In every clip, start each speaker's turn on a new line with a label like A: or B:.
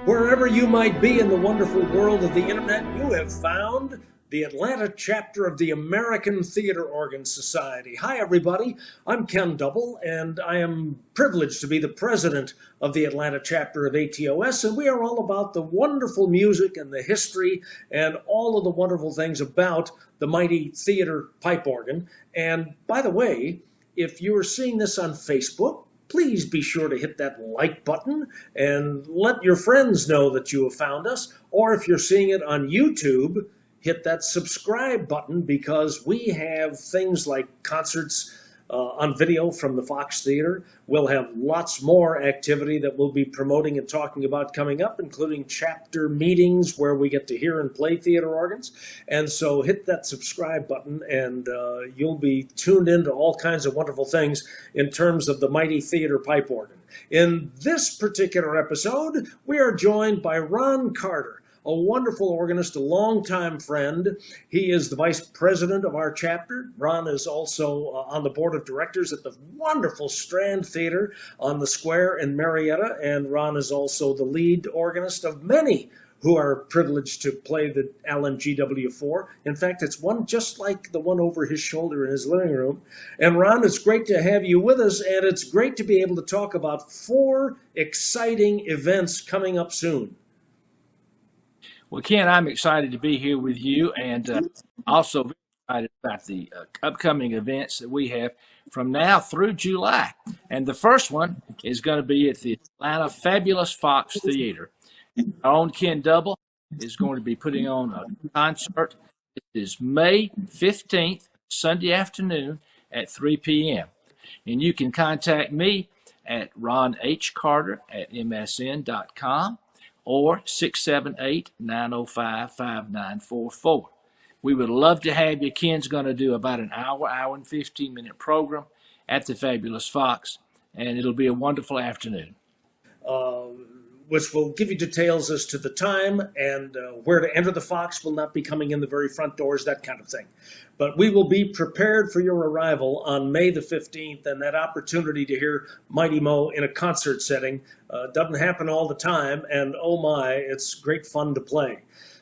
A: Wherever you might be in the wonderful world of the internet, you have found the Atlanta chapter of the American Theater Organ Society. Hi, everybody. I'm Ken Double, and I am privileged to be the president of the Atlanta chapter of ATOS, and we are all about the wonderful music and the history and all of the wonderful things about the mighty theater pipe organ. And by the way, if you're seeing this on Facebook, please be sure to hit that like button and let your friends know that you have found us. Or if you're seeing it on YouTube, hit that subscribe button, because we have things like concerts on video from the Fox Theater. We'll have lots more activity that we'll be promoting and talking about coming up, including chapter meetings where we get to hear and play theater organs. And so hit that subscribe button and you'll be tuned into all kinds of wonderful things in terms of the mighty theater pipe organ. In this particular episode, we are joined by Ron Carter, a wonderful organist, a longtime friend. He is the vice president of our chapter. Ron is also on the board of directors at the wonderful Strand Theater on the Square in Marietta, and Ron is also the lead organist of many who are privileged to play the Allen GW4. In fact, it's one just like the one over his shoulder in his living room. And Ron, it's great to have you with us, and it's great to be able to talk about 4 exciting events coming up soon.
B: Well, Ken, I'm excited to be here with you, and also very excited about the upcoming events that we have from now through July. And the first one is going to be at the Atlanta Fabulous Fox Theater. Our own Ken Double is going to be putting on a concert. It is May 15th, Sunday afternoon at 3 p.m. And you can contact me at ronhcarter@msn.com. or 678-905-5944. We would love to have you. Ken's going to do about an hour and 15-minute program at the Fabulous Fox, and it'll be a wonderful afternoon.
A: Which will give you details as to the time and where to enter the Fox. Will not be coming in the very front doors, that kind of thing. But we will be prepared for your arrival on May the 15th, and that opportunity to hear Mighty Mo in a concert setting doesn't happen all the time, and oh my, it's great fun to play.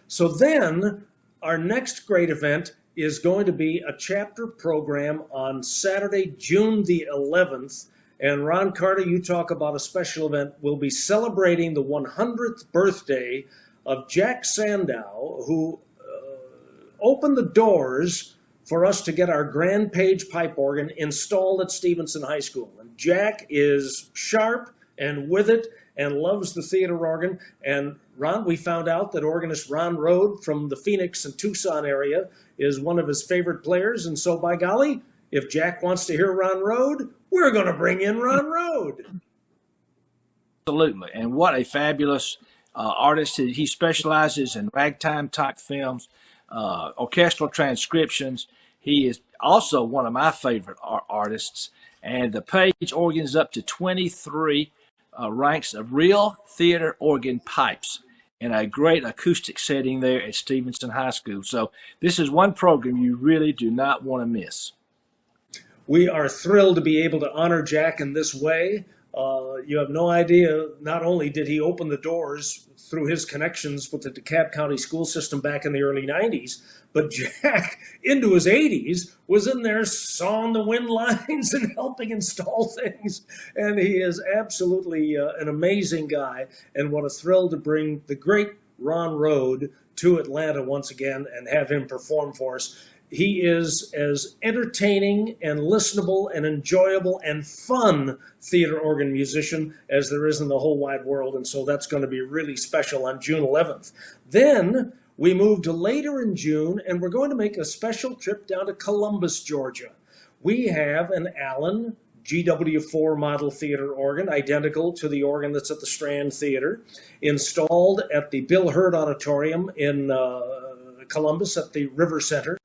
A: So then our next great event is going to be a chapter program on Saturday, June the 11th. And Ron Carter, you talk about a special event. We'll be celebrating the 100th birthday of Jack Sandow, who opened the doors for us to get our Grand Page pipe organ installed at Stevenson High School. And Jack is sharp and with it and loves the theater organ. And Ron, we found out that organist Ron Rode from the Phoenix and Tucson area is one of his favorite players. And so, by golly, if Jack wants to hear Ron Rode, we're going to bring in Ron Rode.
B: Absolutely. And what a fabulous artist. He specializes in ragtime type films, orchestral transcriptions. He is also one of my favorite artists. And the Page organ is up to 23 ranks of real theater organ pipes in a great acoustic setting there at Stevenson High School. So this is one program you really do not want to miss.
A: We are thrilled to be able to honor Jack in this way. You have no idea, not only did he open the doors through his connections with the DeKalb County school system back in the early 90s, but Jack, into his 80s, was in there sawing the wind lines and helping install things. And he is absolutely an amazing guy. And what a thrill to bring the great Ron Rode to Atlanta once again and have him perform for us. He is as entertaining and listenable and enjoyable and fun theater organ musician as there is in the whole wide world. And so that's going to be really special on June 11th. Then we move to later in June, and we're going to make a special trip down to Columbus, Georgia. We have an Allen GW4 model theater organ, identical to the organ that's at the Strand Theater, installed at the Bill Hurd Auditorium in Columbus at the River Center.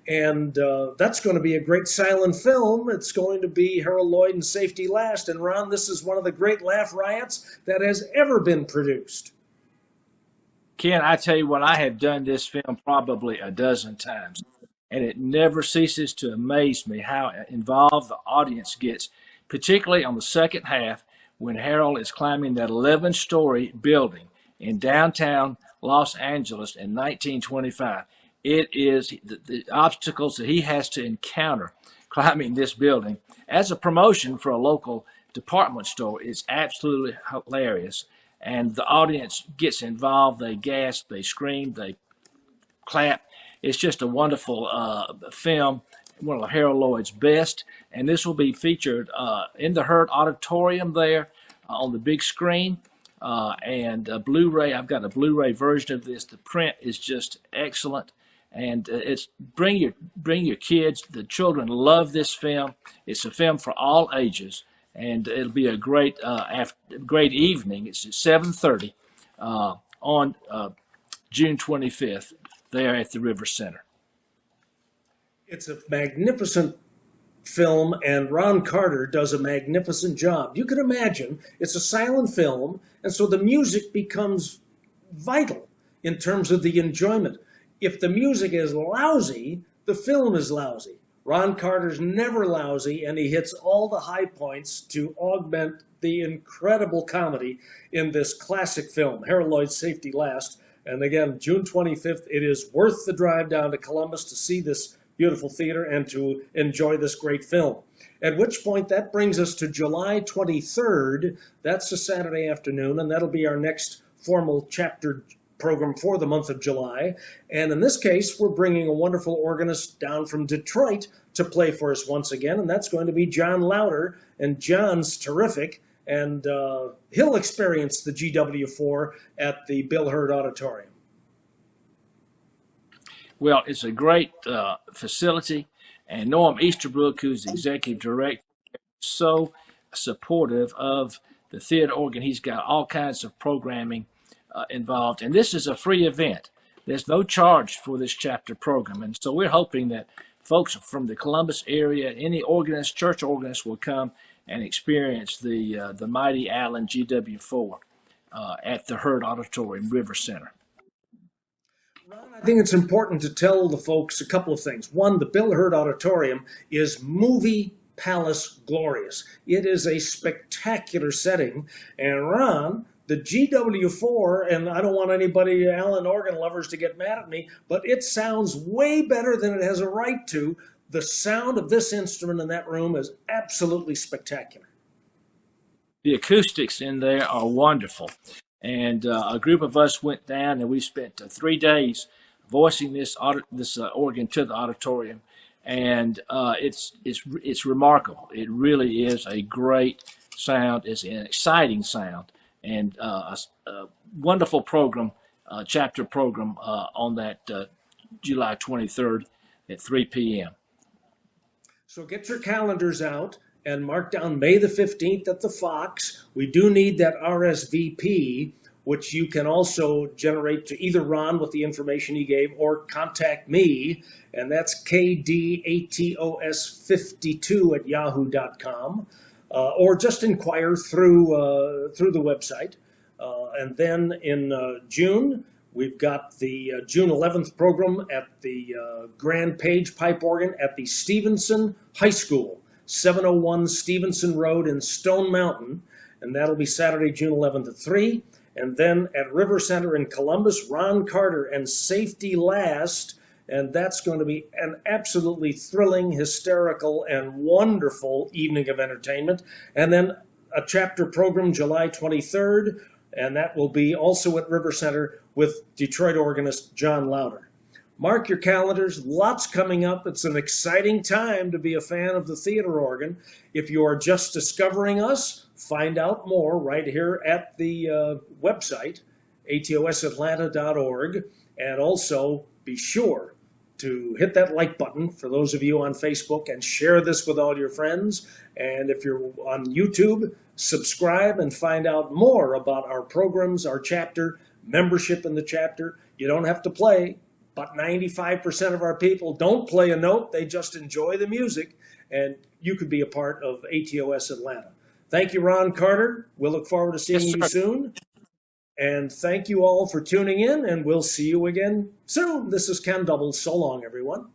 A: And that's going to be a great silent film. It's going to be Harold Lloyd and Safety Last. And Ron, this is one of the great laugh riots that has ever been produced.
B: Ken, I tell you what, I have done this film probably a dozen times, and it never ceases to amaze me how involved the audience gets, particularly on the second half when Harold is climbing that 11-story building in downtown Los Angeles in 1925. It is the obstacles that he has to encounter climbing this building as a promotion for a local department store is absolutely hilarious. And the audience gets involved. They gasp, they scream, they clap. It's just a wonderful film, one of Harold Lloyd's best. And this will be featured in the Hurd Auditorium there on the big screen. And Blu-ray, I've got a Blu-ray version of this. The print is just excellent. And it's bring your kids. The children love this film. It's a film for all ages, and it'll be a great great evening. It's at 7:30 on June 25th there at the River Center.
A: It's a magnificent film, and Ron Carter does a magnificent job. You can imagine it's a silent film, and so the music becomes vital in terms of the enjoyment. If the music is lousy, the film is lousy. Ron Carter's never lousy, and he hits all the high points to augment the incredible comedy in this classic film, Harold Lloyd's Safety Last. And again, June 25th, it is worth the drive down to Columbus to see this beautiful theater and to enjoy this great film. At which point, that brings us to July 23rd. That's a Saturday afternoon, and that'll be our next formal chapter program for the month of July. And in this case, we're bringing a wonderful organist down from Detroit to play for us once again, and that's going to be John Lauder. And John's terrific, and he'll experience the GW4 at the Bill Hurd Auditorium.
B: Well, it's a great facility, and Norm Easterbrook, who's the executive director, is so supportive of the theater organ. He's got all kinds of programming involved, and this is a free event. There's no charge for this chapter program, and so we're hoping that folks from the Columbus area, any organist, church organist, will come and experience the mighty Allen GW4 at the Hurd Auditorium, River Center.
A: Ron, I think it's important to tell the folks a couple of things. One, the Bill Hurd Auditorium is movie palace glorious. It is a spectacular setting, and Ron, the GW4, and I don't want anybody, Allen organ lovers, to get mad at me, but it sounds way better than it has a right to. The sound of this instrument in that room is absolutely spectacular.
B: The acoustics in there are wonderful. And a group of us went down, and we spent 3 days voicing this organ to the auditorium. And it's remarkable. It really is a great sound. It's an exciting sound. And a wonderful program, chapter program on that July 23rd at 3 p.m.
A: So get your calendars out and mark down May the 15th at the Fox. We do need that RSVP, which you can also generate to either Ron with the information he gave or contact me, and that's kdatos52@yahoo.com. Or just inquire through the website. And then in June, we've got the June 11th program at the Grand Page Pipe Organ at the Stevenson High School, 701 Stevenson Road in Stone Mountain. And that'll be Saturday, June 11th at 3. And then at River Center in Columbus, Ron Carter and Safety Last. And that's going to be an absolutely thrilling, hysterical, and wonderful evening of entertainment. And then a chapter program July 23rd, and that will be also at River Center with Detroit organist John Lauder. Mark your calendars. Lots coming up. It's an exciting time to be a fan of the theater organ. If you are just discovering us, find out more right here at the website, atosatlanta.org, and also be sure to hit that like button for those of you on Facebook and share this with all your friends. And if you're on YouTube, subscribe and find out more about our programs, our chapter, membership in the chapter. You don't have to play. About 95% of our people don't play a note. They just enjoy the music. And you could be a part of ATOS Atlanta. Thank you, Ron Carter. We'll look forward to seeing you soon. And thank you all for tuning in, and we'll see you again soon. This is Ken Double. So long, everyone.